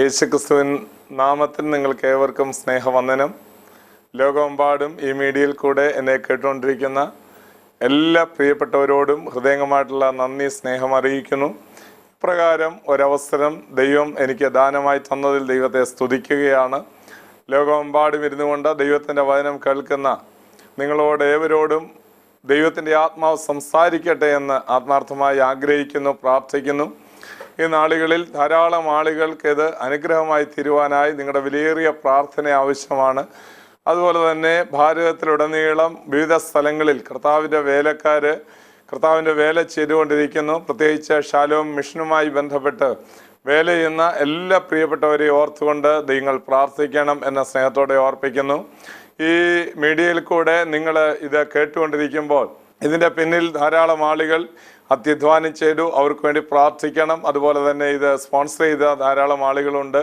യേശുക്രിസ്തുവിൻ നാമത്തിൽ നിങ്ങൾക്ക് ഏവർക്കും സ്നേഹവന്ദനം. ലോകമെമ്പാടും ഈ മീഡിയയിൽ കൂടെ എന്നെ കേട്ടുകൊണ്ടിരിക്കുന്ന എല്ലാ പ്രിയപ്പെട്ടവരോടും ഹൃദയംഗമായിട്ടുള്ള നന്ദി, സ്നേഹം അറിയിക്കുന്നു. ഇപ്രകാരം ഒരവസരം ദൈവം എനിക്ക് ദാനമായി തന്നതിൽ ദൈവത്തെ സ്തുതിക്കുകയാണ്. ലോകമെമ്പാടും ഇരുന്നു കൊണ്ട് ദൈവത്തിൻ്റെ വചനം കേൾക്കുന്ന നിങ്ങളോട് ഏവരോടും ദൈവത്തിൻ്റെ ആത്മാവ് സംസാരിക്കട്ടെ എന്ന് ആത്മാർത്ഥമായി ആഗ്രഹിക്കുന്നു, പ്രാർത്ഥിക്കുന്നു. ഈ നാളുകളിൽ ധാരാളം ആളുകൾക്ക് ഇത് അനുഗ്രഹമായി തീരുവാനായി നിങ്ങളുടെ വിലയേറിയ പ്രാർത്ഥന ആവശ്യമാണ്. അതുപോലെ തന്നെ ഭാരതത്തിലുടനീളം വിവിധ സ്ഥലങ്ങളിൽ കർത്താവിൻ്റെ വേലക്കാര് കർത്താവിൻ്റെ വേല ചെയ്തുകൊണ്ടിരിക്കുന്നു. പ്രത്യേകിച്ച് ഷാലോം മിഷനുമായി ബന്ധപ്പെട്ട് വേല ചെയ്യുന്ന എല്ലാ പ്രിയപ്പെട്ടവരെയും ഓർത്തുകൊണ്ട് നിങ്ങൾ പ്രാർത്ഥിക്കണം എന്ന സ്നേഹത്തോടെ ഓർപ്പിക്കുന്നു. ഈ മീഡിയയിൽ കൂടെ നിങ്ങൾ ഇത് കേട്ടുകൊണ്ടിരിക്കുമ്പോൾ ഇതിൻ്റെ പിന്നിൽ ധാരാളം ആളുകൾ അത്യധ്വാനം ചെയ്തു. അവർക്ക് വേണ്ടി പ്രാർത്ഥിക്കണം. അതുപോലെ തന്നെ ഇത് സ്പോൺസർ ചെയ്ത ധാരാളം ആളുകളുണ്ട്.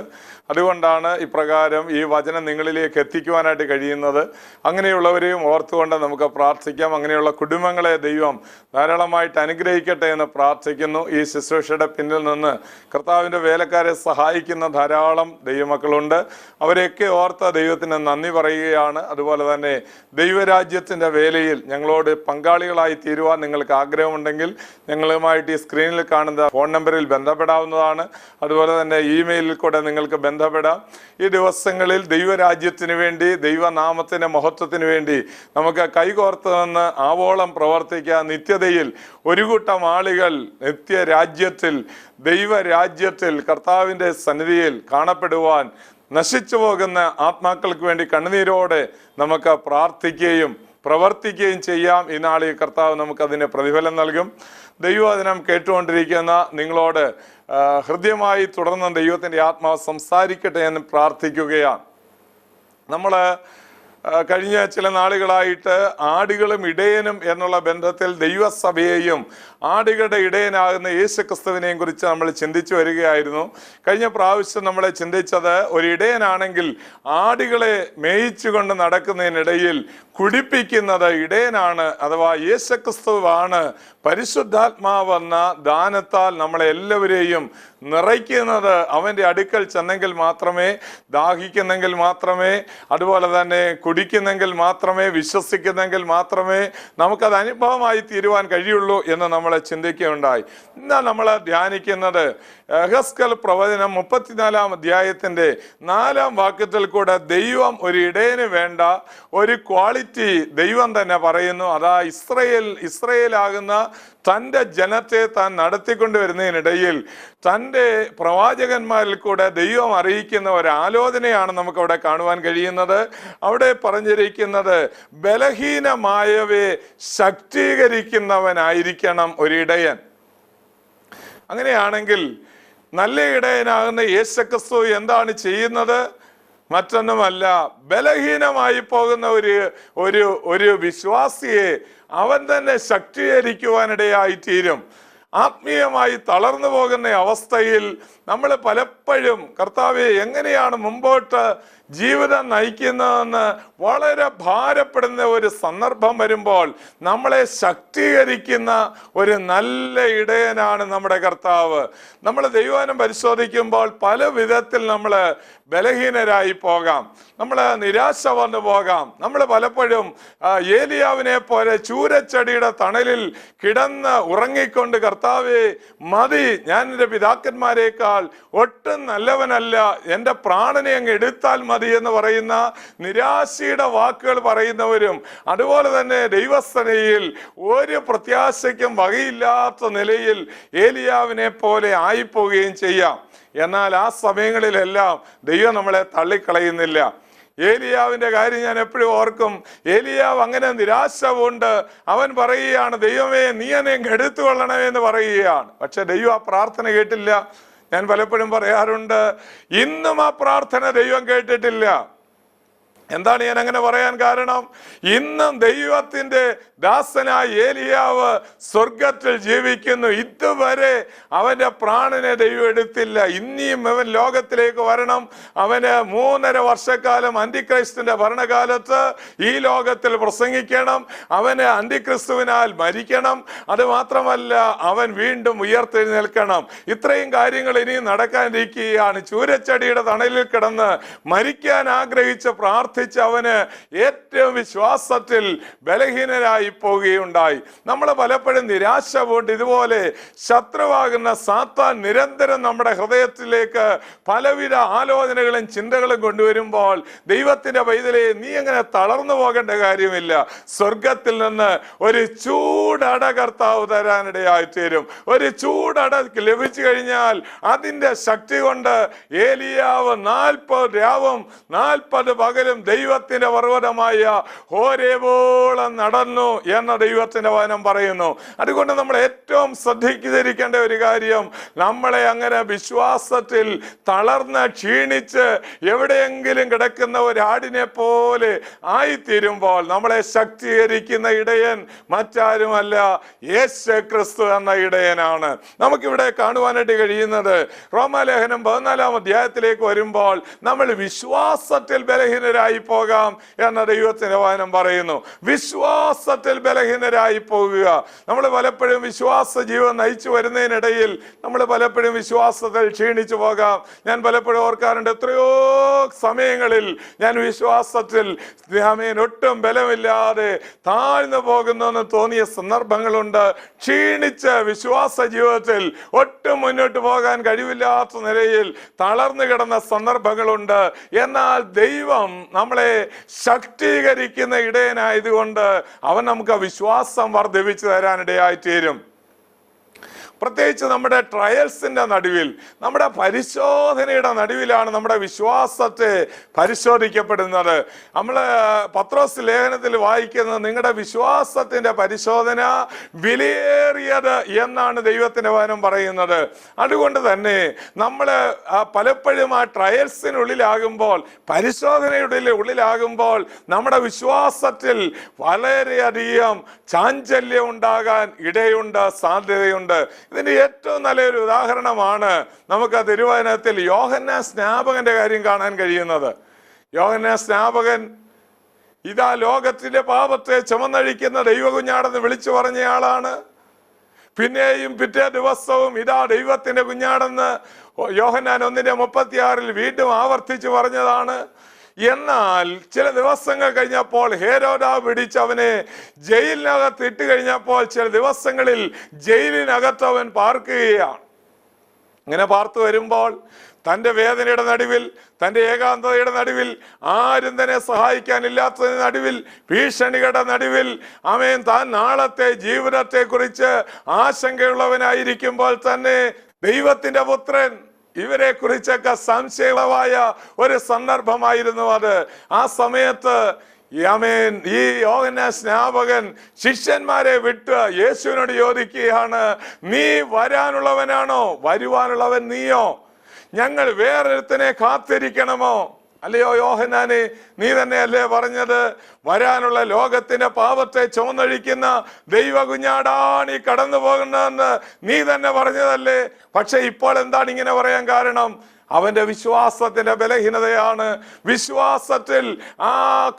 അതുകൊണ്ടാണ് ഇപ്രകാരം ഈ വചനം നിങ്ങളിലേക്ക് എത്തിക്കുവാനായിട്ട് കഴിയുന്നത്. അങ്ങനെയുള്ളവരെയും ഓർത്തുകൊണ്ട് നമുക്ക് പ്രാർത്ഥിക്കാം. അങ്ങനെയുള്ള കുടുംബങ്ങളെ ദൈവം ധാരാളമായിട്ട് അനുഗ്രഹിക്കട്ടെ എന്ന് പ്രാർത്ഥിക്കുന്നു. ഈ ശുശ്രൂഷയുടെ പിന്നിൽ നിന്ന് കർത്താവിൻ്റെ വേലക്കാരെ സഹായിക്കുന്ന ധാരാളം ദൈവമക്കളുണ്ട്. അവരെയൊക്കെ ഓർത്ത ദൈവത്തിന് നന്ദി പറയുകയാണ്. അതുപോലെ തന്നെ ദൈവരാജ്യത്തിൻ്റെ വേലയിൽ ഞങ്ങളോട് പങ്കാളികളായി തീരുവാൻ നിങ്ങൾക്ക് ആഗ്രഹമുണ്ടെങ്കിൽ ഞങ്ങളുമായിട്ട് ഈ സ്ക്രീനിൽ കാണുന്ന ഫോൺ നമ്പറിൽ ബന്ധപ്പെടാവുന്നതാണ്. അതുപോലെ തന്നെ ഇമെയിലിൽ കൂടെ നിങ്ങൾക്ക് ബന്ധപ്പെടാം. ഈ ദിവസങ്ങളിൽ ദൈവരാജ്യത്തിന് വേണ്ടി, ദൈവനാമത്തിൻ്റെ മഹത്വത്തിന് വേണ്ടി നമുക്ക് കൈകോർത്ത് നിന്ന് ആവോളം പ്രവർത്തിക്കുക. നിത്യതയിൽ ഒരു കൂട്ടം ആളുകൾ നിത്യരാജ്യത്തിൽ, ദൈവരാജ്യത്തിൽ കർത്താവിൻ്റെ സന്നിധിയിൽ കാണപ്പെടുവാൻ നശിച്ചു പോകുന്ന ആത്മാക്കൾക്ക് വേണ്ടി കണ്ണുനീരോടെ നമുക്ക് പ്രാർത്ഥിക്കുകയും പ്രവർത്തിക്കുകയും ചെയ്യാം. ഈ നാളിൽ കർത്താവ് നമുക്കതിന് പ്രതിഫലം നൽകും. ദൈവവചനം കേട്ടുകൊണ്ടിരിക്കുന്ന നിങ്ങളോട് ഹൃദ്യമായി തുടർന്ന് ദൈവത്തിൻ്റെ ആത്മാവ് സംസാരിക്കട്ടെ എന്ന് പ്രാർത്ഥിക്കുകയാണ്. നമ്മൾ കഴിഞ്ഞ ചില നാളുകളായിട്ട് ആടുകളും ഇടയനും എന്നുള്ള ബന്ധത്തിൽ ദൈവസഭയെയും ആടുകളുടെ ഇടയനാകുന്ന യേശുക്രിസ്തുവിനെയും കുറിച്ച് നമ്മൾ ചിന്തിച്ചു വരികയായിരുന്നു. കഴിഞ്ഞ പ്രാവശ്യം നമ്മൾ ചിന്തിച്ചത് ഒരു ഇടയനാണെങ്കിൽ ആടുകളെ മേയിച്ചുകൊണ്ട് നടക്കുന്നതിനിടയിൽ കുടിപ്പിക്കുന്നത് ഇടയനാണ്, അഥവാ യേശുക്രിസ്തുവാണ്. പരിശുദ്ധാത്മാവെന്ന ദാനത്താൽ നമ്മളെ എല്ലാവരെയും നിറയ്ക്കുന്നത് അവൻ്റെ അടുക്കൽ ചെന്നെങ്കിൽ മാത്രമേ, ദാഹിക്കുന്നെങ്കിൽ മാത്രമേ, അതുപോലെ തന്നെ കുടിക്കുന്നെങ്കിൽ മാത്രമേ, വിശ്വസിക്കുന്നെങ്കിൽ മാത്രമേ നമുക്കത് അനുഭവമായി തീരുവാൻ കഴിയുള്ളൂ എന്ന് നമ്മൾ ചിന്തിക്കുകയുണ്ടായി. ഇന്ന് നമ്മൾ ധ്യാനിക്കുന്നത് യെഹെസ്കേൽ പ്രവചനം 34 അധ്യായത്തിൻ്റെ 4 വാക്യത്തിൽ കൂടെ ദൈവം ഒരു ഇടയന് വേണ്ട ഒരു ക്വാളിറ്റി ദൈവം തന്നെ പറയുന്നു. അതാ ഇസ്രയേലാകുന്ന തൻ്റെ ജനത്തെ താൻ നടത്തിക്കൊണ്ടുവരുന്നതിനിടയിൽ തൻ്റെ പ്രവാചകന്മാരിൽ കൂടെ ദൈവം അറിയിക്കുന്ന ഒരു ആലോചനയാണ് നമുക്കവിടെ കാണുവാൻ കഴിയുന്നത്. അവിടെ പറഞ്ഞിരിക്കുന്നത് ബലഹീനമായവയെ ശക്തീകരിക്കുന്നവനായിരിക്കണം ഒരിടയൻ. അങ്ങനെയാണെങ്കിൽ നല്ല ഇടയനാകുന്ന യേശുക്രിസ്തു എന്താണ് ചെയ്യുന്നത്? മറ്റൊന്നുമല്ല, ബലഹീനമായി പോകുന്ന ഒരു വിശ്വാസിയെ അവൻ തന്നെ ശക്തീകരിക്കുവാനിടയായി തീരും. ആത്മീയമായി തളർന്നു പോകുന്ന അവസ്ഥയിൽ നമ്മൾ പലപ്പോഴും കർത്താവെ എങ്ങനെയാണ് മുമ്പോട്ട് ജീവിതം നയിക്കുന്നതെന്ന് വളരെ ഭാരപ്പെടുന്ന ഒരു സന്ദർഭം വരുമ്പോൾ നമ്മളെ ശക്തീകരിക്കുന്ന ഒരു നല്ല ഇടയനാണ് നമ്മുടെ കർത്താവ്. നമ്മൾ ദൈവവചനം പരിശോധിക്കുമ്പോൾ പല വിധത്തിൽ നമ്മൾ ബലഹീനരായി പോകാം, നമ്മൾ നിരാശ വന്നു പോകാം. നമ്മൾ പലപ്പോഴും ഏലിയാവിനെ പോലെ ചൂരച്ചെടിയുടെ തണലിൽ കിടന്ന് ഉറങ്ങിക്കൊണ്ട് കർത്താവേ മതി, ഞാൻ എൻ്റെ പിതാക്കന്മാരെക്കാൾ ഒട്ടും നല്ലവനല്ല, എൻ്റെ പ്രാണനെ അങ്ങ് എടുത്താൽ മതി എന്ന് പറയുന്ന നിരാശയുടെ വാക്കുകൾ പറയുന്നവരും, അതുപോലെ തന്നെ ദൈവസന്നിധിയിൽ ഒരു പ്രത്യാശയ്ക്കും വകയില്ലാത്ത നിലയിൽ ഏലിയാവിനെ പോലെ ആയിപ്പോവുകയും ചെയ്യാം. എന്നാൽ ആ സമയങ്ങളിലെല്ലാം ദൈവം നമ്മളെ തള്ളിക്കളയുന്നില്ല. ഏലിയാവിന്റെ കാര്യം ഞാൻ എപ്പോഴും ഓർക്കും. ഏലിയാവ് അങ്ങനെ നിരാശ കൊണ്ട് അവൻ പറയുകയാണ്, ദൈവമേ നീ എന്നെ എടുത്തുകൊള്ളണമേ എന്ന് പറയുകയാണ്. പക്ഷെ ദൈവം ആ പ്രാർത്ഥന കേട്ടില്ല. ഞാൻ പലപ്പോഴും പറയാറുണ്ട്, ഇന്നും ആ പ്രാർത്ഥന ദൈവം കേട്ടിട്ടില്ല. എന്താണ് ഞാൻ അങ്ങനെ പറയാൻ കാരണം? ഇന്നും ദൈവത്തിന്റെ ദാസനായ ഏലിയാവ് സ്വർഗത്തിൽ ജീവിക്കുന്നു. ഇതുവരെ അവന്റെ പ്രാണനെ ദൈവം എടുത്തില്ല. ഇനിയും അവൻ ലോകത്തിലേക്ക് വരണം. അവന് 3.5 വർഷക്കാലം അന്തിക്രിസ്തുവിന്റെ ഭരണകാലത്ത് ഈ ലോകത്തിൽ പ്രസംഗിക്കണം. അവന് അന്തിക്രിസ്തുവിനാൽ മരിക്കണം. അത് മാത്രമല്ല, അവൻ വീണ്ടും ഉയർത്തെഴുന്നേൽക്കണം. ഇത്രയും കാര്യങ്ങൾ ഇനിയും നടക്കാനിരിക്കുകയാണ്. ചൂരച്ചെടിയുടെ തണലിൽ കിടന്ന് മരിക്കാൻ ആഗ്രഹിച്ച് പ്രാർത്ഥിച്ച അവന് ഏറ്റവും വിശ്വാസത്തിൽ ബലഹീനരായി പോവുകയുണ്ടായി. നമ്മൾ പലപ്പോഴും നിരാശ കൊണ്ട് ഇതുപോലെ ശത്രുവാകുന്ന സാത്താൻ നിരന്തരം നമ്മുടെ ഹൃദയത്തിലേക്ക് പലവിധ ആലോചനകളും ചിന്തകളും കൊണ്ടുവരുമ്പോൾ ദൈവത്തിന്റെ പൈതലേ, നീ അങ്ങനെ തളർന്നു പോകേണ്ട കാര്യമില്ല. സ്വർഗത്തിൽ നിന്ന് ഒരു ചൂടട കർത്താവ് തരാനിടയായി തീരും. ഒരു ചൂടട ലഭിച്ചു കഴിഞ്ഞാൽ അതിന്റെ ശക്തി കൊണ്ട് ഏലിയാവ് 40 രാവും 40 പകലും ദൈവത്തിന്റെ പർവ്വതമായ ഹോരേബോളം നടന്നു എന്ന ദൈവത്തിന്റെ വചനം പറയുന്നു. അതുകൊണ്ട് നമ്മൾ ഏറ്റവും ശ്രദ്ധിച്ചിരിക്കേണ്ട ഒരു കാര്യം, നമ്മളെ അങ്ങനെ വിശ്വാസത്തിൽ തളർന്ന് ക്ഷീണിച്ച് എവിടെയെങ്കിലും കിടക്കുന്ന ഒരാടിനെ പോലെ ആയിത്തീരുമ്പോൾ നമ്മളെ ശക്തീകരിക്കുന്ന ഇടയൻ മറ്റാരുമല്ല, യേശു ക്രിസ്തു എന്ന ഇടയനാണ്. നമുക്കിവിടെ കാണുവാനായിട്ട് കഴിയുന്നത്, റോമാലേഖനം 14-ാം അധ്യായത്തിലേക്ക് വരുമ്പോൾ നമ്മൾ വിശ്വാസത്തിൽ ബലഹീനരായി പോകാം എന്ന ദൈവത്തിന്റെ വചനം പറയുന്നു. വിശ്വാസത്തിൽ ബലഹീനരായി പോകുക. നമ്മൾ പലപ്പോഴും വിശ്വാസ ജീവിതം നയിച്ചു വരുന്നതിനിടയിൽ നമ്മൾ പലപ്പോഴും വിശ്വാസത്തിൽ ക്ഷീണിച്ചു പോകാം. ഞാൻ പലപ്പോഴും ഓർക്കാറുണ്ട്, എത്രയോ സമയങ്ങളിൽ ഞാൻ വിശ്വാസത്തിൽ ഒട്ടും ബലമില്ലാതെ താഴ്ന്നു പോകുന്നെന്ന് തോന്നിയ സന്ദർഭങ്ങളുണ്ട്. ക്ഷീണിച്ച് വിശ്വാസ ജീവിതത്തിൽ ഒട്ടും മുന്നോട്ട് പോകാൻ കഴിവില്ലാത്ത നിലയിൽ തളർന്നു കിടന്ന സന്ദർഭങ്ങളുണ്ട്. എന്നാൽ ദൈവം നമ്മളെ ശക്തീകരിക്കുന്ന ഇടയനായതുകൊണ്ട് അവൻ നമുക്ക് വിശ്വാസം വർദ്ധിപ്പിച്ചു തരാനിടയായി തീരും. പ്രത്യേകിച്ച് നമ്മുടെ ട്രയൽസിന്റെ നടുവിൽ, നമ്മുടെ പരിശോധനയുടെ നടുവിലാണ് നമ്മുടെ വിശ്വാസത്തെ പരിശോധിക്കപ്പെടുന്നത്. നമ്മൾ പത്രോസ് ലേഖനത്തിൽ വായിക്കുന്നത്, നിങ്ങളുടെ വിശ്വാസത്തിന്റെ പരിശോധന വിലയേറിയത് എന്നാണ് ദൈവത്തിന്റെ വചനം പറയുന്നത്. അതുകൊണ്ട് തന്നെ നമ്മൾ പലപ്പോഴും ആ ട്രയൽസിനുള്ളിലാകുമ്പോൾ, പരിശോധനയുടെ ഉള്ളിലാകുമ്പോൾ നമ്മുടെ വിശ്വാസത്തിൽ വളരെയധികം ചാഞ്ചല്യം ഉണ്ടാകാൻ ഇടയുണ്ട്, സാധ്യതയുണ്ട്. ഇതിന്റെ ഏറ്റവും നല്ലൊരു ഉദാഹരണമാണ് നമുക്ക് തിരുവചനത്തിൽ യോഹന്നാൻ സ്നാപകന്റെ കാര്യം കാണാൻ കഴിയുന്നത്. യോഹന്നാൻ സ്നാപകൻ ഇതാ ലോകത്തിന്റെ പാപത്തെ ചുമന്നഴിക്കുന്ന ദൈവകുഞ്ഞാടെന്ന് വിളിച്ചു പറഞ്ഞയാളാണ്. പിന്നെയും പിറ്റേ ദിവസവും ഇതാ ദൈവത്തിന്റെ കുഞ്ഞാടെന്ന് യോഹന്നാൻ 1:36 വീണ്ടും ആവർത്തിച്ചു പറഞ്ഞതാണ്. എന്നാൽ ചില ദിവസങ്ങൾ കഴിഞ്ഞപ്പോൾ ഹേരോദാവ് പിടിച്ച് അവനെ ജയിലിനകത്ത് ഇട്ട് കഴിഞ്ഞപ്പോൾ ചില ദിവസങ്ങളിൽ ജയിലിനകത്ത് അവൻ പാർക്കുകയാണ്. ഇങ്ങനെ പാർത്തു വരുമ്പോൾ തൻ്റെ വേദനയുടെ നടുവിൽ, തൻ്റെ ഏകാന്തതയുടെ നടുവിൽ, ആരും തന്നെ സഹായിക്കാനില്ലാത്തതിന് നടുവിൽ, ഭീഷണികളുടെ നടുവിൽ, അവൻ താൻ നാളത്തെ ജീവിതത്തെ കുറിച്ച് ആശങ്കയുള്ളവനായിരിക്കുമ്പോൾ തന്നെ ദൈവത്തിന്റെ പുത്രൻ ഇവരെ കുറിച്ചൊക്കെ സംശയമായ ഒരു സന്ദർഭമായിരുന്നു അത്. ആ സമയത്ത് ഈ യോഹന്നാൻ സ്നാപകൻ ശിഷ്യന്മാരെ വിട്ട് യേശുവിനോട് ചോദിക്കുകയാണ്, നീ വരാനുള്ളവനാണോ? വരുവാനുള്ളവൻ നീയോ? ഞങ്ങൾ വേറൊരുത്തനെ കാത്തിരിക്കണമോ? അല്ലയോ യോഹന്നാനെ, നീ തന്നെയല്ലേ പറഞ്ഞത്, വരാനുള്ള ലോകത്തിന്റെ പാപത്തെ ചുമന്നഴിക്കുന്ന ദൈവ കുഞ്ഞാടാണ് ഈ കടന്നു പോകുന്നതെന്ന് നീ തന്നെ പറഞ്ഞതല്ലേ? പക്ഷെ ഇപ്പോൾ എന്താണ് ഇങ്ങനെ പറയാൻ കാരണം? അവന്റെ വിശ്വാസത്തിന്റെ ബലഹീനതയാണ്. വിശ്വാസത്തിൽ ആ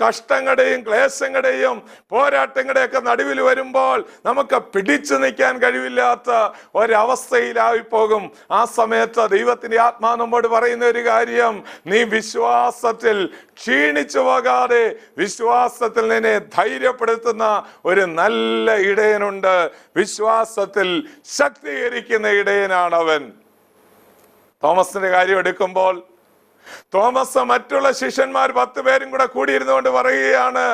കഷ്ടങ്ങളുടെയും ക്ലേശങ്ങളുടെയും പോരാട്ടങ്ങളുടെയൊക്കെ നടുവിൽ വരുമ്പോൾ നമുക്ക് പിടിച്ചു നിൽക്കാൻ കഴിവില്ലാത്ത ഒരവസ്ഥയിലായി പോകും. ആ സമയത്ത് ദൈവത്തിന്റെ ആത്മാവ് നമ്മോട് പറയുന്ന ഒരു കാര്യം, നീ വിശ്വാസത്തിൽ ക്ഷീണിച്ചു പോകാതെ വിശ്വാസത്തിൽ നിന്നെ ധൈര്യപ്പെടുത്തുന്ന ഒരു നല്ല ഇടയനുണ്ട്. വിശ്വാസത്തിൽ ശക്തീകരിക്കുന്ന ഇടയനാണവൻ. തോമസിന്റെ കാര്യം എടുക്കുമ്പോൾ, തോമസ് മറ്റുള്ള ശിഷ്യന്മാർ 10 പേരും കൂടെ കൂടിയിരുന്നുകൊണ്ട് പറയുകയാണ്,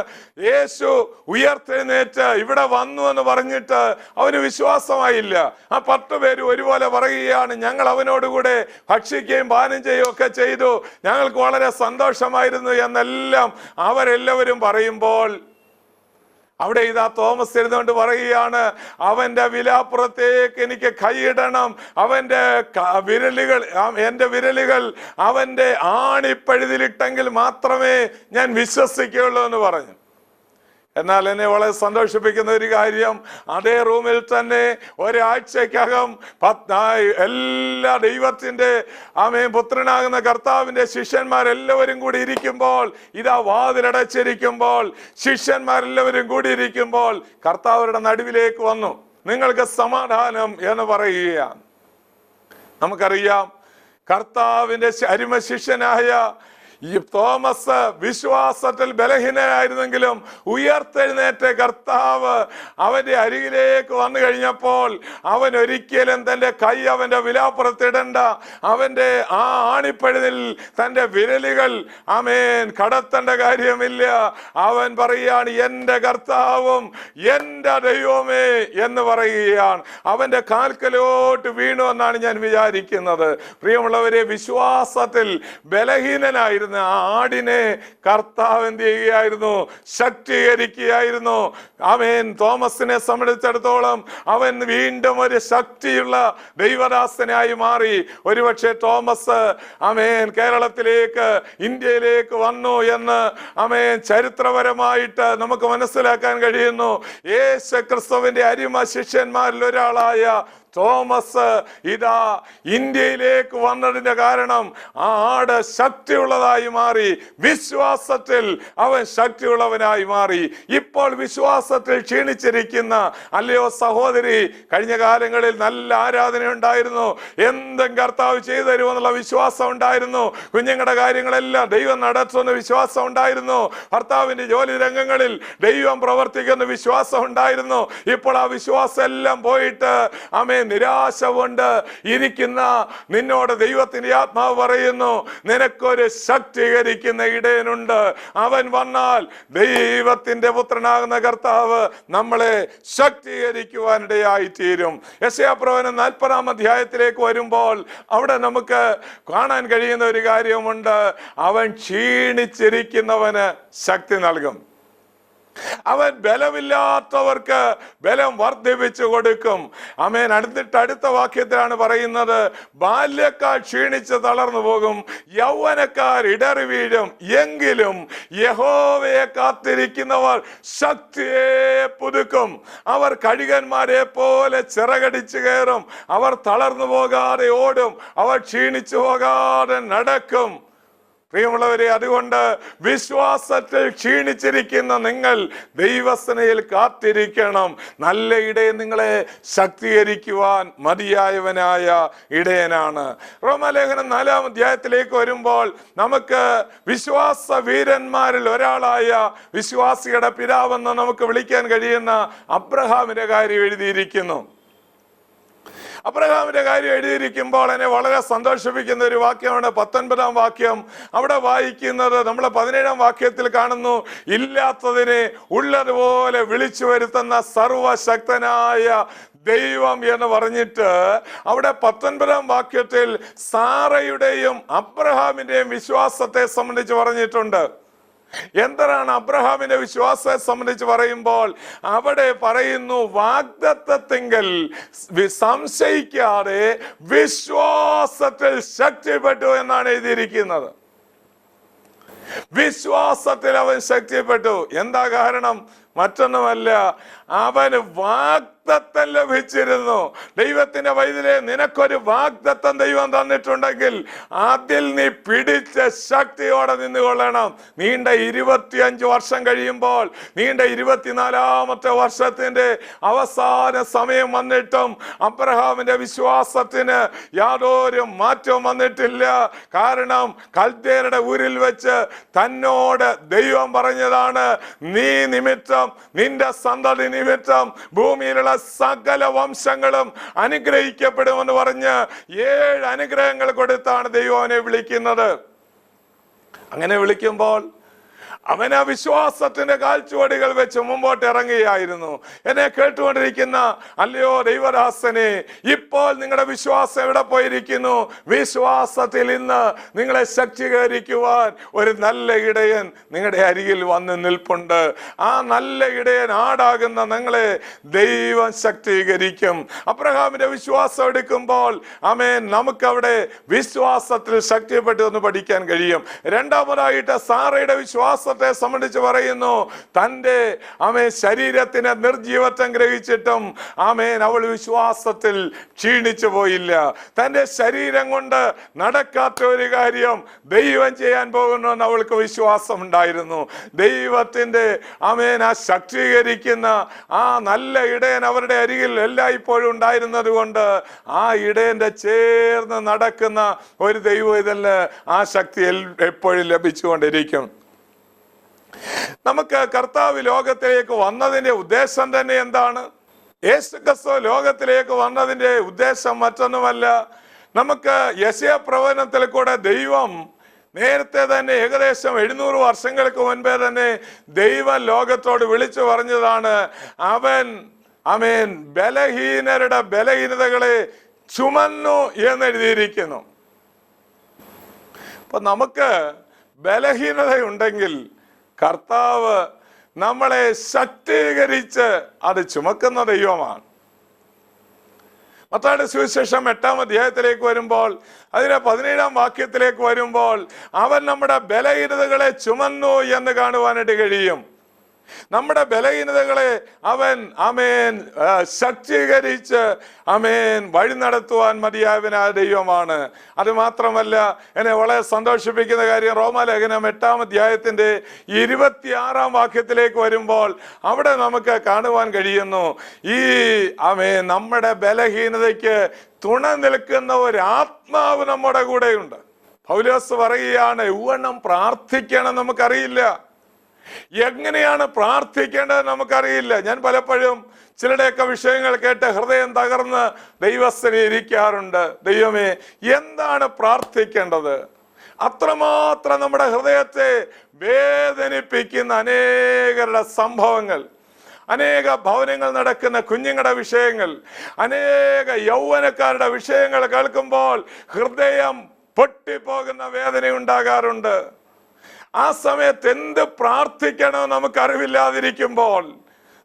യേശു ഉയർത്തെഴുന്നേറ്റ് ഇവിടെ വന്നു എന്ന് പറഞ്ഞിട്ട് അവന് വിശ്വാസമായില്ല. ആ 10 പേര് ഒരുപോലെ പറയുകയാണ്, ഞങ്ങൾ അവനോടുകൂടെ ഭക്ഷിക്കുകയും പാനം ചെയ്യുകയും ഒക്കെ ചെയ്തു, ഞങ്ങൾക്ക് വളരെ സന്തോഷമായിരുന്നു എന്നെല്ലാം അവരെല്ലാവരും പറയുമ്പോൾ അവിടെ ഇതാ തോമസ് എഴുതുകൊണ്ട് പറയുകയാണ്, അവന്റെ വിലാപ്പുറത്തേക്ക് എനിക്ക് കൈയിടണം, അവന്റെ എന്റെ വിരലുകൾ അവന്റെ ആണിപ്പഴുതിലിട്ടെങ്കിൽ മാത്രമേ ഞാൻ വിശ്വസിക്കുകയുള്ളൂ എന്ന് പറഞ്ഞു. എന്നാൽ എന്നെ വളരെ സന്തോഷിപ്പിക്കുന്ന ഒരു കാര്യം, അതേ റൂമിൽ തന്നെ ഒരാഴ്ചക്കകം എല്ലാ ദൈവത്തിന്റെ പുത്രനാകുന്ന കർത്താവിന്റെ ശിഷ്യന്മാരെല്ലാവരും കൂടി ഇരിക്കുമ്പോൾ, ഇതാ വാതിലടച്ചിരിക്കുമ്പോൾ, ശിഷ്യന്മാരെല്ലാവരും കൂടി ഇരിക്കുമ്പോൾ കർത്താവരുടെ നടുവിലേക്ക് വന്നു. നിങ്ങൾക്ക് സമാധാനം എന്ന് പറയുകയാണ്. നമുക്കറിയാം, കർത്താവിന്റെ അരിമ ശിഷ്യനായ ഈ തോമസ് വിശ്വാസത്തിൽ ബലഹീനനായിരുന്നെങ്കിലും ഉയർത്തെഴുന്നേറ്റ കർത്താവ് അവന്റെ അരികിലേക്ക് വന്നു കഴിഞ്ഞപ്പോൾ അവൻ ഒരിക്കലും തന്റെ കൈ അവന്റെ വിലാപ്പുറത്തിടണ്ട, അവന്റെ ആ ആണിപ്പഴുതിൽ തന്റെ വിരലുകൾ കടത്തേണ്ട കാര്യമില്ല. അവൻ പറയുകയാണ്, എന്റെ കർത്താവും എന്റെ ദൈവമേ എന്ന് പറയുകയാണ്. അവന്റെ കാൽക്കലോട്ട് വീണു എന്നാണ് ഞാൻ വിചാരിക്കുന്നത്. പ്രിയമുള്ളവരെ, വിശ്വാസത്തിൽ ബലഹീനനായിരുന്നു ആ ആടിനെ കർത്താവ് എന്ത് ചെയ്യുകയായിരുന്നു? ശക്തീകരിക്കുകയായിരുന്നു. തോമസിനെ സംബന്ധിച്ചിടത്തോളം അവൻ വീണ്ടും ഒരു ശക്തിയുള്ള ദൈവദാസനായി മാറി. ഒരുപക്ഷെ തോമസ് കേരളത്തിലേക്ക്, ഇന്ത്യയിലേക്ക് വന്നു എന്ന് ചരിത്രപരമായിട്ട് നമുക്ക് മനസ്സിലാക്കാൻ കഴിയുന്നു. യേശു ക്രിസ്തുവിന്റെ അരിമ ശിഷ്യന്മാരിൽ ഒരാളായ തോമസ് ഇതാ ഇന്ത്യയിലേക്ക് വന്നതിന്റെ കാരണം ആ ആട് ശക്തിയുള്ളതായി മാറി. വിശ്വാസത്തിൽ അവൻ ശക്തിയുള്ളവനായി മാറി. ഇപ്പോൾ വിശ്വാസത്തിൽ ക്ഷീണിച്ചിരിക്കുന്ന അല്ലയോ സഹോദരി, കഴിഞ്ഞ കാലങ്ങളിൽ നല്ല ആരാധന ഉണ്ടായിരുന്നു, എന്തും കർത്താവ് ചെയ്തു തരുമെന്നുള്ള വിശ്വാസം ഉണ്ടായിരുന്നു, കുഞ്ഞുങ്ങളുടെ കാര്യങ്ങളെല്ലാം ദൈവം നടത്തുമെന്ന വിശ്വാസം ഉണ്ടായിരുന്നു, ഭർത്താവിന്റെ ജോലി രംഗങ്ങളിൽ ദൈവം പ്രവർത്തിക്കുന്ന വിശ്വാസം ഉണ്ടായിരുന്നു. ഇപ്പോൾ ആ വിശ്വാസം എല്ലാം പോയിട്ട് നിരാശ കൊണ്ട് ഇരിക്കുന്ന നിന്നോട് ദൈവത്തിന്റെ ആത്മാവ് പറയുന്നു, നിനക്കൊരു ശക്തീകരിക്കുന്ന ഇടയനുണ്ട്. അവൻ വന്നാൽ ദൈവത്തിന്റെ പുത്രനാകുന്ന കർത്താവ് നമ്മളെ ശക്തീകരിക്കുവാനിടയായി തീരും. യെശയ്യാപ്രവചനം 40-ാം അധ്യായത്തിലേക്ക് വരുമ്പോൾ അവിടെ നമുക്ക് കാണാൻ കഴിയുന്ന ഒരു കാര്യമുണ്ട്. അവൻ ക്ഷീണിച്ചിരിക്കുന്നവന് ശക്തി നൽകും. അവൻ ബലമില്ലാത്തവർക്ക് ബലം വർദ്ധിപ്പിച്ചു കൊടുക്കും. അടുത്ത വാക്യത്തിലാണ് പറയുന്നത്, ബാല്യക്കാർ ക്ഷീണിച്ച് തളർന്നു പോകും, യൗവനക്കാർ ഇടറി വീഴും, എങ്കിലും യഹോവയെ കാത്തിരിക്കുന്നവർ ശക്തിയെ പുതുക്കും. അവർ കഴുകന്മാരെ പോലെ ചിറകടിച്ചു കയറും, അവർ തളർന്നു പോകാതെ ഓടും, അവർ ക്ഷീണിച്ചു പോകാതെ നടക്കും. പ്രിയമുള്ളവരെ, അതുകൊണ്ട് വിശ്വാസത്തിൽ ക്ഷീണിച്ചിരിക്കുന്ന നിങ്ങൾ ദൈവസനയിൽ കാത്തിരിക്കണം. നല്ല ഇടയൻ നിങ്ങളെ ശക്തീകരിക്കുവാൻ മതിയായവനായ ഇടയനാണ്. റോമാലേഖനം 4-ാം അധ്യായത്തിലേക്ക് വരുമ്പോൾ നമുക്ക് വിശ്വാസ വീരന്മാരിൽ ഒരാളായ വിശ്വാസിയുടെ പിതാവെന്ന് നമുക്ക് വിളിക്കാൻ കഴിയുന്ന അബ്രഹാമിന്റെ കാര്യം എഴുതിയിരിക്കുന്നു. അബ്രഹാമിന്റെ കാര്യം എഴുതിയിരിക്കുമ്പോൾ എന്നെ വളരെ സന്തോഷിപ്പിക്കുന്ന ഒരു വാക്യമാണ് 19-ാം വാക്യം. അവിടെ വായിക്കുന്നത്, നമ്മൾ 17-ാം വാക്യത്തിൽ കാണുന്നു, ഇല്ലാത്തതിനെ ഉള്ളതുപോലെ വിളിച്ചു വരുത്തുന്ന സർവശക്തനായ ദൈവം എന്ന് പറഞ്ഞിട്ട് അവിടെ 19-ാം വാക്യത്തിൽ സാറയുടെയും അബ്രഹാമിന്റെയും വിശ്വാസത്തെ സംബന്ധിച്ച് പറഞ്ഞിട്ടുണ്ട്. എന്താണ് അബ്രഹാമിന്റെ വിശ്വാസത്തെ സംബന്ധിച്ച് പറയുമ്പോൾ അവിടെ പറയുന്നു, വാഗ്ദത്തത്തിങ്കൽ സംശയിക്കാതെ വിശ്വാസത്തിൽ ശക്തിപ്പെട്ടു എന്നാണ് എഴുതിയിരിക്കുന്നത്. വിശ്വാസത്തിൽ അവൻ ശക്തിപ്പെട്ടു. എന്താ കാരണം? മറ്റൊന്നുമല്ല, അവന് വാഗ്ദത്തം ലഭിച്ചിരുന്നു. ദൈവത്തിന്റെ വൈദ്യരെ, നിനക്കൊരു വാഗ്ദത്തം ദൈവം തന്നിട്ടുണ്ടെങ്കിൽ അതിൽ നീ പിടിച്ച് ശക്തിയോടെ നിന്നുകൊള്ളണം. നീണ്ട 25 വർഷം കഴിയുമ്പോൾ, നീണ്ട 24-ാമത്തെ വർഷത്തിന്റെ അവസാന സമയം വന്നിട്ടും അബ്രഹാമിന്റെ വിശ്വാസത്തിന് യാതൊരു മാറ്റവും വന്നിട്ടില്ല. കാരണം കൽദേരുടെ ഊരിൽ വെച്ച് തന്നോട് ദൈവം പറഞ്ഞതാണ്, നീ നിമിത്തം, നിന്റെ സന്തതി നിമിത്തം ഭൂമിയിലുള്ള സകല വംശങ്ങളും അനുഗ്രഹിക്കപ്പെടുമെന്ന് പറഞ്ഞ് 7 അനുഗ്രഹങ്ങൾ കൊടുത്താണ് ദൈവം അവനെ വിളിക്കുന്നത്. അങ്ങനെ വിളിക്കുമ്പോൾ അവൻ ആ വിശ്വാസത്തിന്റെ കാൽച്ചുവടികൾ വെച്ച് മുമ്പോട്ട് ഇറങ്ങുകയായിരുന്നു. എന്നെ കേട്ടുകൊണ്ടിരിക്കുന്ന അല്ലയോ ദൈവദാസനെ, ഇപ്പോൾ നിങ്ങളുടെ വിശ്വാസം എവിടെ പോയിരിക്കുന്നു? വിശ്വാസത്തിൽ ഇന്ന് നിങ്ങളെ ശക്തീകരിക്കുവാൻ ഒരു നല്ല ഇടയൻ നിങ്ങളുടെ അരികിൽ വന്ന് നിൽപ്പുണ്ട്. ആ നല്ല ഇടയൻ ആടാകുന്ന നിങ്ങളെ ദൈവം ശക്തീകരിക്കും. അബ്രഹാമിന്റെ വിശ്വാസം എടുക്കുമ്പോൾ ആമേൻ, നമുക്കവിടെ വിശ്വാസത്തിൽ ശക്തിപ്പെട്ടു എന്ന് പഠിക്കാൻ കഴിയും. രണ്ടാമതായിട്ട് സാറയുടെ വിശ്വാസത്തെ സംബന്ധിച്ച് പറയുന്നു, തൻ്റെ ശരീരത്തിന് നിർജീവത്വം ഗ്രഹിച്ചിട്ടും അവൾ വിശ്വാസത്തിൽ ക്ഷീണിച്ചു പോയില്ല. തൻ്റെ ശരീരം കൊണ്ട് നടക്കാത്ത ഒരു കാര്യം ദൈവം ചെയ്യാൻ പോകുന്നുവെന്ന് അവൾക്ക് വിശ്വാസം ഉണ്ടായിരുന്നു. ദൈവത്തിൻ്റെ ആ ശക്തീകരിക്കുന്ന ആ നല്ല ഇടയൻ അവരുടെ അരികിൽ എല്ലായ്പ്പോഴും ഉണ്ടായിരുന്നത് കൊണ്ട് ആ ഇടയന്റെ ചേർന്ന് നടക്കുന്ന ഒരു ദൈവം ഇതിന് ആ ശക്തി എപ്പോഴും ലഭിച്ചുകൊണ്ടിരിക്കും. നമുക്ക് കർത്താവ് ലോകത്തിലേക്ക് വന്നതിന്റെ ഉദ്ദേശം തന്നെ എന്താണ്? യേശുക്രിസ്തു ലോകത്തിലേക്ക് വന്നതിന്റെ ഉദ്ദേശം മറ്റൊന്നുമല്ല. നമുക്ക് യെശയ്യാ പ്രവചനത്തിൽ കൂടെ ദൈവം നേരത്തെ തന്നെ ഏകദേശം 700 വർഷങ്ങൾക്ക് മുൻപേ തന്നെ ദൈവം ലോകത്തോട് വിളിച്ചു പറഞ്ഞതാണ്, അവൻ ബലഹീനരുടെ ബലഹീനതകളെ ചുമന്നു എന്നെഴുതിയിരിക്കുന്നു. അപ്പൊ നമുക്ക് ബലഹീനതയുണ്ടെങ്കിൽ കർത്താവ് നമ്മളെ ശക്തീകരിച്ച് അത് ചുമക്കുന്ന ദൈവമാണ്. മത്തായിയുടെ സുവിശേഷം 8-ാം അധ്യായത്തിലേക്ക് വരുമ്പോൾ അതിന്റെ 17-ാം വാക്യത്തിലേക്ക് വരുമ്പോൾ അവൻ നമ്മുടെ ബലഹീനതകളെ ചുമന്നു എന്ന് കാണുവാനായിട്ട് കഴിയും. നമ്മുടെ ബലഹീനതകളെ അവൻ ശക്തീകരിച്ച് വഴി നടത്തുവാൻ മതിയായവനായ ദൈവമാണ്. അത് മാത്രമല്ല, എന്നെ വളരെ സന്തോഷിപ്പിക്കുന്ന കാര്യം റോമാലേഖനം 8-ാം അധ്യായത്തിന്റെ 26-ാം വാക്യത്തിലേക്ക് വരുമ്പോൾ അവിടെ നമുക്ക് കാണുവാൻ കഴിയുന്നു, ഈ നമ്മുടെ ബലഹീനതയ്ക്ക് തുണ നിൽക്കുന്ന ഒരു ആത്മാവ് നമ്മുടെ കൂടെയുണ്ട്. പൗലോസ് പറയുകയാണ്, യൗവനം പ്രാർത്ഥിക്കണം നമുക്കറിയില്ല, എങ്ങനെയാണ് പ്രാർത്ഥിക്കേണ്ടത് നമുക്കറിയില്ല. ഞാൻ പലപ്പോഴും ചിലരുടെയൊക്കെ വിഷയങ്ങൾ കേട്ട് ഹൃദയം തകർന്ന് ദൈവസ്ഥനെ ഇരിക്കാറുണ്ട്. ദൈവമേ, എന്താണ് പ്രാർത്ഥിക്കേണ്ടത്? അത്രമാത്രം നമ്മുടെ ഹൃദയത്തെ വേദനിപ്പിക്കുന്ന അനേകരുടെ സംഭവങ്ങൾ, അനേക ഭവനങ്ങൾ നടക്കുന്ന കുഞ്ഞുങ്ങളുടെ വിഷയങ്ങൾ, അനേക യൗവനക്കാരുടെ വിഷയങ്ങൾ കേൾക്കുമ്പോൾ ഹൃദയം പൊട്ടിപ്പോകുന്ന വേദന ഉണ്ടാകാറുണ്ട്. ആ സമയത്ത് എന്ത് പ്രാർത്ഥിക്കണോ നമുക്കറിവില്ലാതിരിക്കുമ്പോൾ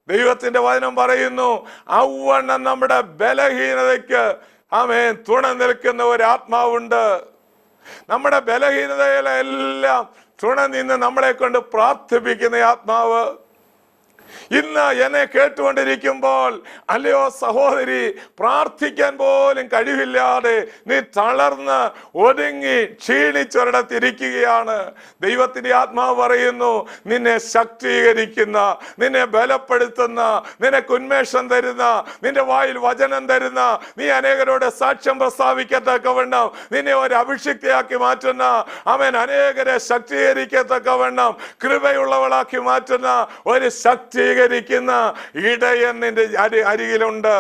ദൈവത്തിന്റെ വചനം പറയുന്നു, ഔവണ്ണം നമ്മുടെ ബലഹീനതയ്ക്ക് തുണ നിൽക്കുന്ന ഒരു ആത്മാവുണ്ട്. നമ്മുടെ ബലഹീനതകളെല്ലാം തുണ നിന്ന് നമ്മളെ കൊണ്ട് പ്രാർത്ഥിപ്പിക്കുന്ന ആത്മാവ് ഇന്ന് എന്നെ കേട്ടുകൊണ്ടിരിക്കുമ്പോൾ, അല്ലയോ സഹോദരി, പ്രാർത്ഥിക്കാൻ പോലും കഴിവില്ലാതെ നീ തളർന്ന് ഒതുങ്ങി ക്ഷീണിച്ചൊരിടത്തിരിക്കുകയാണ്. ദൈവത്തിന്റെ ആത്മാവ് പറയുന്നു, നിന്നെ ശക്തീകരിക്കുന്ന, നിന്നെ ബലപ്പെടുത്തുന്ന, നിനക്ക് ഉന്മേഷം തരുന്ന, നിന്റെ വായിൽ വചനം തരുന്ന, നീ അനേകരോട് സാക്ഷ്യം പ്രസ്താവിക്കത്തക്കവണ്ണം നിന്നെ ഒരു അഭിഷിക്തയാക്കി മാറ്റുന്ന, അനേകരെ ശക്തീകരിക്കത്തക്കവണ്ണം കൃപയുള്ളവളാക്കി മാറ്റുന്ന ഒരു ശക്തീകരിക്കുന്ന ഇടയൻ നിന്റെ അരികിലുണ്ട്.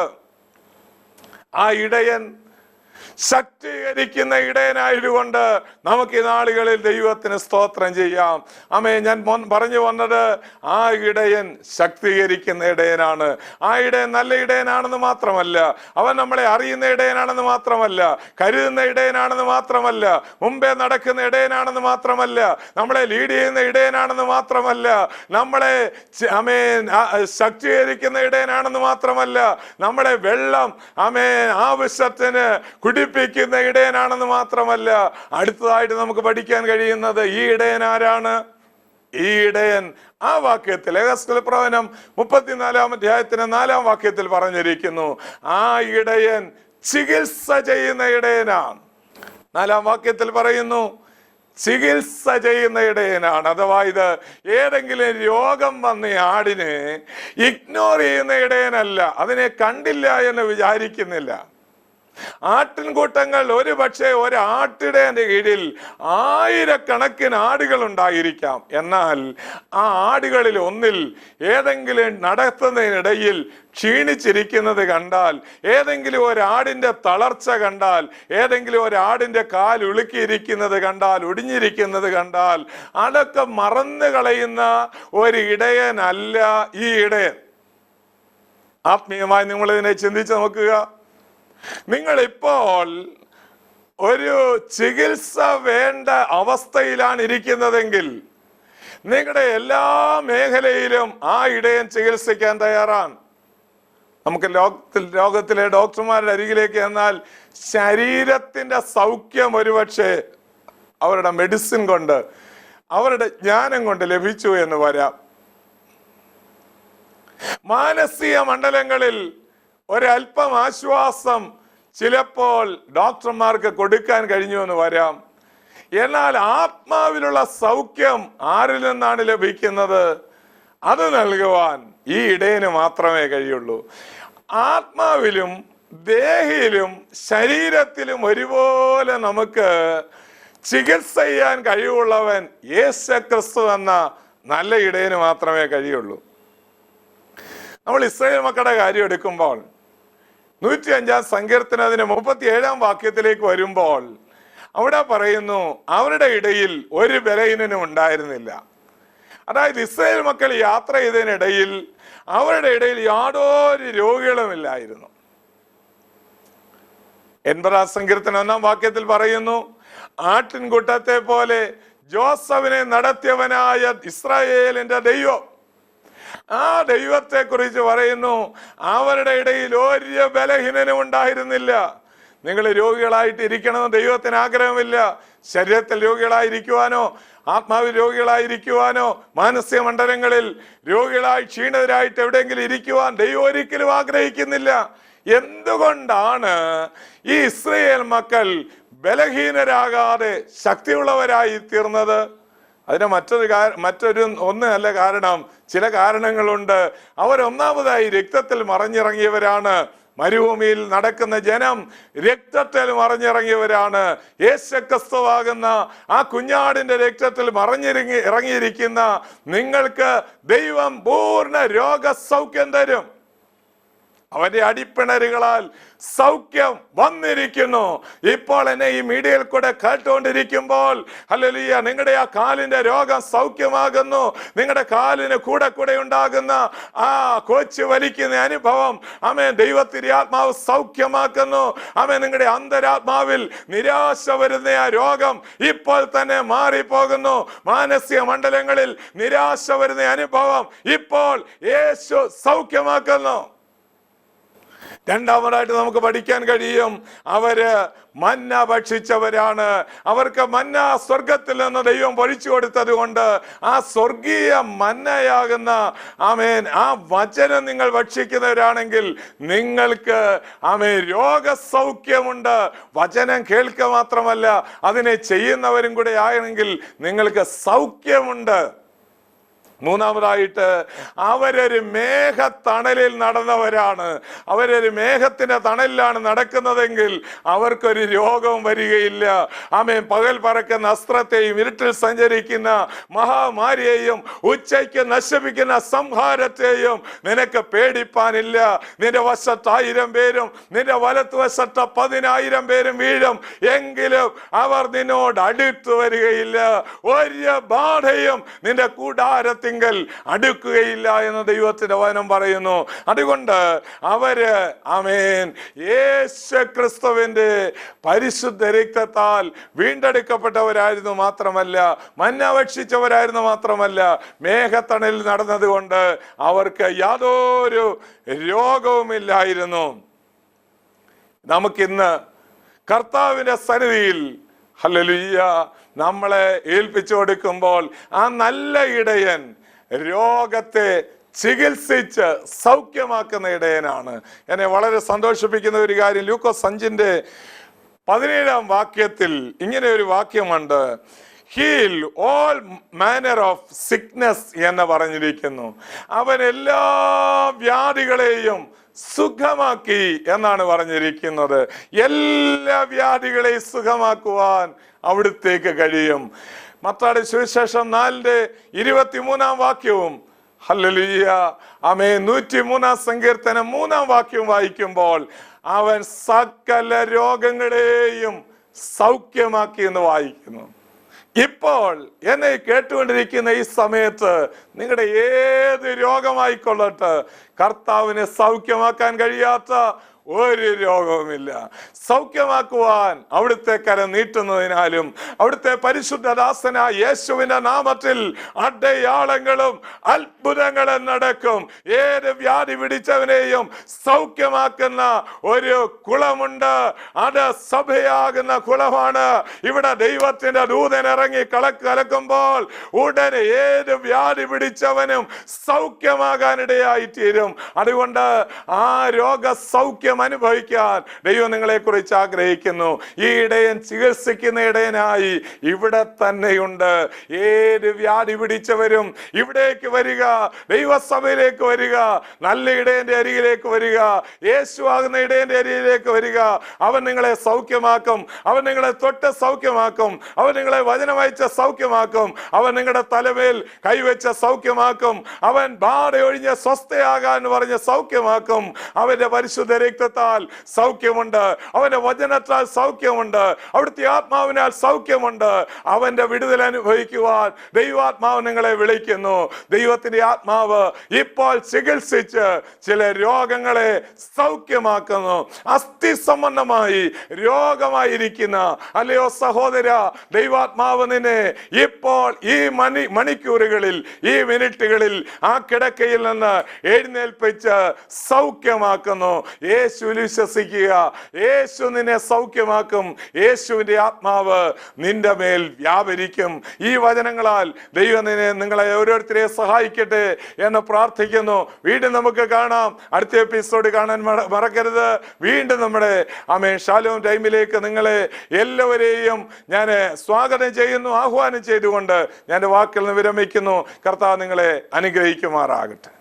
ആ ഇടയൻ ശക്തീകരിക്കുന്ന ഇടയനായതുകൊണ്ട് നമുക്ക് ഈ നാളുകളിൽ ദൈവത്തിന് സ്തോത്രം ചെയ്യാം. ഞാൻ പറഞ്ഞു വന്നത്, ആ ഇടയൻ ശക്തീകരിക്കുന്ന ഇടയനാണ്. ആ ഇടയൻ നല്ല ഇടയനാണെന്ന് മാത്രമല്ല, അവൻ നമ്മളെ അറിയുന്ന ഇടയനാണെന്ന് മാത്രമല്ല, കരുതുന്ന ഇടയനാണെന്ന് മാത്രമല്ല, മുമ്പേ നടക്കുന്ന ഇടയനാണെന്ന് മാത്രമല്ല, നമ്മളെ ലീഡ് ചെയ്യുന്ന ഇടയനാണെന്ന് മാത്രമല്ല, നമ്മളെ ശക്തീകരിക്കുന്ന ഇടയനാണെന്ന് മാത്രമല്ല, നമ്മളെ വെള്ളം ആവശ്യത്തിന് കുടിപ്പിക്കുന്ന ഇടയനാണെന്ന് മാത്രമല്ല, അടുത്തതായിട്ട് നമുക്ക് പഠിക്കാൻ കഴിയുന്നത് ഈ ഇടയൻ ആരാണ്? ഈ ഇടയൻ ആ വാക്യത്തിൽ എഹെസ്കേൽ പ്രവചനം 34-ാം അധ്യായത്തിന് 4-ാം വാക്യത്തിൽ പറഞ്ഞിരിക്കുന്നു, ആ ഇടയൻ ചികിത്സ ചെയ്യുന്ന ഇടയനാണ്. 4-ാം വാക്യത്തിൽ പറയുന്നു, ചികിത്സ ചെയ്യുന്ന ഇടയനാണ്. അഥവാ ഇത് ഏതെങ്കിലും രോഗം വന്ന ആടിനെ ഇഗ്നോർ ചെയ്യുന്ന ഇടയനല്ല, അതിനെ കണ്ടില്ല എന്ന് വിചാരിക്കുന്നില്ല. ആട്ടിൻകൂട്ടങ്ങൾ ഒരു പക്ഷേ ഒരാട്ടിടേന്റെ കീഴിൽ ആയിരക്കണക്കിന് ആടുകൾ ഉണ്ടായിരിക്കാം. എന്നാൽ ആ ആടുകളിൽ ഒന്നിൽ ഏതെങ്കിലും നടത്തുന്നതിനിടയിൽ ക്ഷീണിച്ചിരിക്കുന്നത് കണ്ടാൽ, ഏതെങ്കിലും ഒരാടിന്റെ തളർച്ച കണ്ടാൽ, ഏതെങ്കിലും ഒരാടിന്റെ കാൽ ഉളുക്കിയിരിക്കുന്നത് കണ്ടാൽ, ഒടിഞ്ഞിരിക്കുന്നത് കണ്ടാൽ അതൊക്കെ മറന്നു കളയുന്ന ഒരു ഇടയനല്ല ഈ ഇടയൻ. ആത്മീയമായി നിങ്ങൾ ഇതിനെ ചിന്തിച്ച് നോക്കുക. നിങ്ങളിപ്പോൾ ഒരു ചികിത്സ വേണ്ട അവസ്ഥയിലാണ് ഇരിക്കുന്നതെങ്കിൽ നിങ്ങളുടെ എല്ലാ മേഖലയിലും ആ ഇടയൻ ചികിത്സിക്കാൻ തയ്യാറാണ്. നമുക്ക് ലോകത്തിലെ ഡോക്ടർമാരുടെ അരികിലേക്ക് എന്നാൽ ശരീരത്തിന്റെ സൗഖ്യം ഒരുപക്ഷെ അവരുടെ മെഡിസിൻ കൊണ്ട്, അവരുടെ ജ്ഞാനം കൊണ്ട് ലഭിച്ചു എന്ന് വരാം. മാനസിക മണ്ഡലങ്ങളിൽ ഒരല്പം ആശ്വാസം ചിലപ്പോൾ ഡോക്ടർമാർക്ക് കൊടുക്കാൻ കഴിഞ്ഞു എന്ന് വരാം. എന്നാൽ ആത്മാവിലുള്ള സൗഖ്യം ആരിൽ നിന്നാണ് ലഭിക്കുന്നത്? അത് നൽകുവാൻ ഈ ഇടയന് മാത്രമേ കഴിയുള്ളൂ. ആത്മാവിലും ദേഹിയിലും ശരീരത്തിലും ഒരുപോലെ നമുക്ക് ചികിത്സ ചെയ്യാൻ കഴിവുള്ളവൻ യേശുക്രിസ്തു എന്ന നല്ല ഇടയന് മാത്രമേ കഴിയുള്ളൂ. നമ്മൾ ഇസ്രായേൽ മക്കളുടെ കാര്യം എടുക്കുമ്പോൾ 105 സങ്കീർത്തനത്തിന് 37 വാക്യത്തിലേക്ക് വരുമ്പോൾ അവിടെ പറയുന്നു, അവരുടെ ഇടയിൽ ഒരു ബലഹീനനും ഉണ്ടായിരുന്നില്ല. അതായത് ഇസ്രായേൽ മക്കൾ യാത്ര ചെയ്തതിനിടയിൽ അവരുടെ ഇടയിൽ യാതൊരു രോഗികളുമില്ലായിരുന്നു. 80 സങ്കീർത്തനം 1 വാക്യത്തിൽ പറയുന്നു, ആട്ടിൻകൂട്ടത്തെ പോലെ ജോസഫിനെ നടത്തിയവനായ ഇസ്രായേലിന്റെ ദൈവം, ആ ദൈവത്തെ കുറിച്ച് പറയുന്നു, അവരുടെ ഇടയിൽ ഒരു ബലഹീനനും ഉണ്ടായിരുന്നില്ല. നിങ്ങൾ രോഗികളായിട്ട് ഇരിക്കണമെന്ന് ദൈവത്തിന് ആഗ്രഹമില്ല. ശരീരത്തിൽ രോഗികളായിരിക്കുവാനോ, ആത്മാവിൽ രോഗികളായിരിക്കുവാനോ, മാനസിക മണ്ഡലങ്ങളിൽ രോഗികളായി ക്ഷീണിതരായിട്ട് എവിടെയെങ്കിലും ഇരിക്കുവാൻ ദൈവം ഒരിക്കലും ആഗ്രഹിക്കുന്നില്ല. എന്തുകൊണ്ടാണ് ഈ ഇസ്രായേൽ മക്കൾ ബലഹീനരാകാതെ ശക്തിയുള്ളവരായി തീർന്നത്? അതിന് മറ്റൊരു ഒന്നല്ല കാരണം, ചില കാരണങ്ങളുണ്ട്. അവരൊന്നാമതായി രക്തത്തിൽ മറിഞ്ഞിറങ്ങിയവരാണ്. മരുഭൂമിയിൽ നടക്കുന്ന ജനം രക്തത്തിൽ മറിഞ്ഞിറങ്ങിയവരാണ്. യേശുക്രിസ്തുവാകുന്ന ആ കുഞ്ഞാടിന്റെ രക്തത്തിൽ ഇറങ്ങിയിരിക്കുന്ന നിങ്ങൾക്ക് ദൈവം പൂർണ്ണ രോഗസൗഖ്യം തരും. അവന്റെ അടിപ്പിണരുകളാൽ സൗഖ്യം വന്നിരിക്കുന്നു. ഇപ്പോൾ എന്നെ ഈ മീഡിയയിൽ കൂടെ കേട്ടുകൊണ്ടിരിക്കുമ്പോൾ ഹല്ലേലൂയ, നിങ്ങളുടെ ആ കാലിന്റെ രോഗം സൗഖ്യമാകുന്നു. നിങ്ങളുടെ കാലിന് കൂടെ ഉണ്ടാകുന്ന ആ കോച്ച് വലിക്കുന്ന അനുഭവം ആമേൻ ദൈവത്തിന്റെ ആത്മാവ് സൗഖ്യമാക്കുന്നു. ആമേൻ നിങ്ങളുടെ അന്തരാത്മാവിൽ നിരാശ വരുന്ന ആ രോഗം ഇപ്പോൾ തന്നെ മാറിപ്പോകുന്നു. മാനസിക മണ്ഡലങ്ങളിൽ നിരാശ വരുന്ന അനുഭവം ഇപ്പോൾ യേശു സൗഖ്യമാക്കുന്നു. രണ്ടാമതായിട്ട് നമുക്ക് പഠിക്കാൻ കഴിയും, അവര് മന്ന ഭക്ഷിച്ചവരാണ്. അവർക്ക് മന്ന സ്വർഗത്തിൽ നിന്ന് ദൈവം പൊഴിച്ചു കൊടുത്തത് കൊണ്ട് ആ സ്വർഗീയ മന്നയാകുന്ന ആമേൻ ആ വചനം നിങ്ങൾ ഭക്ഷിക്കുന്നവരാണെങ്കിൽ നിങ്ങൾക്ക് ആമേൻ രോഗസൗഖ്യമുണ്ട്. വചനം കേൾക്കുക മാത്രമല്ല, അതിനെ ചെയ്യുന്നവരും കൂടെ ആണെങ്കിൽ നിങ്ങൾക്ക് സൗഖ്യമുണ്ട്. മൂന്നാമതായിട്ട് അവരൊരു മേഘത്തണലിൽ നടന്നവരാണ്. അവരൊരു മേഘത്തിന്റെ തണലിലാണ് നടക്കുന്നതെങ്കിൽ അവർക്കൊരു രോഗവും വരികയില്ല. ആമേൻ പകൽ പറക്കുന്ന അസ്ത്രത്തെയും ഇരുട്ടിൽ സഞ്ചരിക്കുന്ന മഹാമാരിയെയും ഉച്ചയ്ക്ക് നശിപ്പിക്കുന്ന സംഹാരത്തെയും നിനക്ക് പേടിപ്പാനില്ല. നിന്റെ വശത്ത് 1000 പേരും നിന്റെ വലത്തുവശത്ത് 10,000 പേരും വീഴും, എങ്കിലും അവർ നിന്നോട് അടുത്തു വരികയില്ല. ഒരു ബാധയും നിന്റെ കൂടാരത്തിൽ അടുക്കുകയില്ല എന്ന് ദൈവത്തിന്റെ വചനം പറയുന്നു. അതുകൊണ്ട് അവര് ആമേൻ യേശുക്രിസ്തുവിന്റെ പരിശുദ്ധ രക്തത്താൽ വീണ്ടെടുക്കപ്പെട്ടവരായിരുന്നു മാത്രമല്ല, മന്ന ഭക്ഷിച്ചവരായിരുന്നു മാത്രമല്ല, മേഘത്തണലിൽ നടന്നതുകൊണ്ട് അവർക്ക് യാതൊരു രോഗവുമില്ലായിരുന്നു. നമുക്കിന്ന് കർത്താവിന്റെ സന്നിധിയിൽ ഹല്ലേലൂയ നമ്മളെ ഏൽപ്പിച്ചു കൊടുക്കുമ്പോൾ ആ നല്ല ഇടയൻ രോഗത്തെ ചികിത്സിച്ച് സൗഖ്യമാക്കുന്ന ഇടയനാണ്. എന്നെ വളരെ സന്തോഷിപ്പിക്കുന്ന ഒരു കാര്യം, ലൂക്കോസ് 5:17 വാക്യത്തിൽ ഇങ്ങനെ ഒരു വാക്യമുണ്ട്, heal all manner of sickness എന്ന് പറഞ്ഞിരിക്കുന്നു. അവൻ എല്ലാ വ്യാധികളെയും സുഖമാക്കി എന്നാണ് പറഞ്ഞിരിക്കുന്നത്. എല്ലാ വ്യാധികളെയും സുഖമാക്കുവാൻ അവിടുത്തേക്ക് കഴിയും. മത്തായിയുടെ സുവിശേഷം 4:23 ഹല്ലേലൂയ, ആമേൻ. 103 സങ്കീർത്തനം 3 വായിക്കുമ്പോൾ അവൻ സകല രോഗങ്ങളെയും സൗഖ്യമാക്കി എന്ന് വായിക്കുന്നു. ഇപ്പോൾ എന്നെ കേട്ടുകൊണ്ടിരിക്കുന്ന ഈ സമയത്ത് നിങ്ങളുടെ ഏത് രോഗമായിക്കൊള്ളട്ടെ, കർത്താവിനെ സൗഖ്യമാക്കാൻ കഴിയാത്ത ഒരു രോഗവുമില്ല. സൗഖ്യമാക്കുവാൻ അവിടുത്തെ കരം നീട്ടുന്നതിനാലും അവിടുത്തെ പരിശുദ്ധദാസനായ യേശുവിന്റെ നാമത്തിൽ അടയാളങ്ങളും അത്ഭുതങ്ങളും നടക്കും. ഏത് വ്യാധി പിടിച്ചവനെയും സൗഖ്യമാക്കുന്ന ഒരു കുളമുണ്ട്. അത് സഭയാകുന്ന കുളമാണ്. ഇവിടെ ദൈവത്തിന്റെ ദൂതൻ ഇറങ്ങി കലക്കുമ്പോൾ ഉടനെ ഏത് വ്യാധി പിടിച്ചവനും സൗഖ്യമാകാനിടയായി തീരും. അതുകൊണ്ട് ആ രോഗ സൗഖ്യം അനുഭവിക്കാൻ ദൈവം നിങ്ങളെ കുറിച്ച് ആഗ്രഹിക്കുന്നു. ഈ ഇടയൻ ചികിത്സിക്കുന്ന ഇടയനായി ഇവിടെ തന്നെയുണ്ട്. ഏത് വ്യാധി പിടിച്ചവരും ഇവിടേക്ക് വരിക, ദൈവസഭയിലേക്ക് വരിക, നല്ല ഇടയന്റെ അരികിലേക്ക് വരിക, യേശു ആകുന്ന ഇടയന്റെ അരികിലേക്ക് വരിക. അവൻ നിങ്ങളെ സൗഖ്യമാക്കും. അവൻ നിങ്ങളെ തൊട്ട് സൗഖ്യമാക്കും. അവൻ നിങ്ങളെ വചനമയച്ച സൗഖ്യമാക്കും. അവൻ നിങ്ങളുടെ തലമേൽ കൈവച്ച സൗഖ്യമാക്കും. അവൻ ബാധ ഒഴിഞ്ഞ സ്വസ്ഥയാകാൻ പറഞ്ഞ സൗഖ്യമാക്കും. അവന്റെ പരിശുദ്ധ രക്തത്താൽ സൗഖ്യമുണ്ട്. അവന്റെ വചനത്താൽ സൗഖ്യമുണ്ട്. അവിടുത്തെ ആത്മാവിനാൽ സൗഖ്യമുണ്ട്. അവന്റെ വിടുതൽ അനുഭവിക്കുവാൻ ദൈവാത്മാവ് നിങ്ങളെ വിളിക്കുന്നു. ദൈവത്തിന്റെ ആത്മാവ് ഇപ്പോൾ ചികിത്സിച്ച് ചില രോഗങ്ങളെ സൗഖ്യമാക്കുന്നു. അസ്ഥി സംബന്ധമായി രോഗമായിരിക്കുന്ന അല്ലയോ സഹോദര, ദൈവാത്മാവ് നിന്നെ ഇപ്പോൾ ഈ മണിക്കൂറുകളിൽ, ഈ മിനിറ്റുകളിൽ ആ കിടക്കയിൽ നിന്ന് എഴുന്നേൽപ്പിച്ച് സൗഖ്യമാക്കുന്നു. യേശുവിൽ വിശ്വസിക്കുക. യേശു നിന്നെ സൗഖ്യമാക്കും. യേശുവിന്റെ ആത്മാവ് നിന്റെ മേൽ വ്യാപരിക്കും. ഈ വചനങ്ങളാൽ ദൈവം നിങ്ങളെ ഓരോരുത്തരെയും സഹായിക്കട്ടെ എന്ന് പ്രാർത്ഥിക്കുന്നു. വീണ്ടും നമുക്ക് കാണാം. അടുത്ത എപ്പിസോഡ് കാണാൻ മറക്കരുത്. വീണ്ടും നമ്മുടെ ഷാലോം ടൈമിലേക്ക് നിങ്ങളെ എല്ലാവരെയും ഞാൻ സ്വാഗതം ചെയ്യുന്നു, ആഹ്വാനം ചെയ്തുകൊണ്ട് ഞാൻ വാക്കിൽ നിന്ന് വിരമിക്കുന്നു. കർത്താവ് നിങ്ങളെ അനുഗ്രഹിക്കുമാറാകട്ടെ.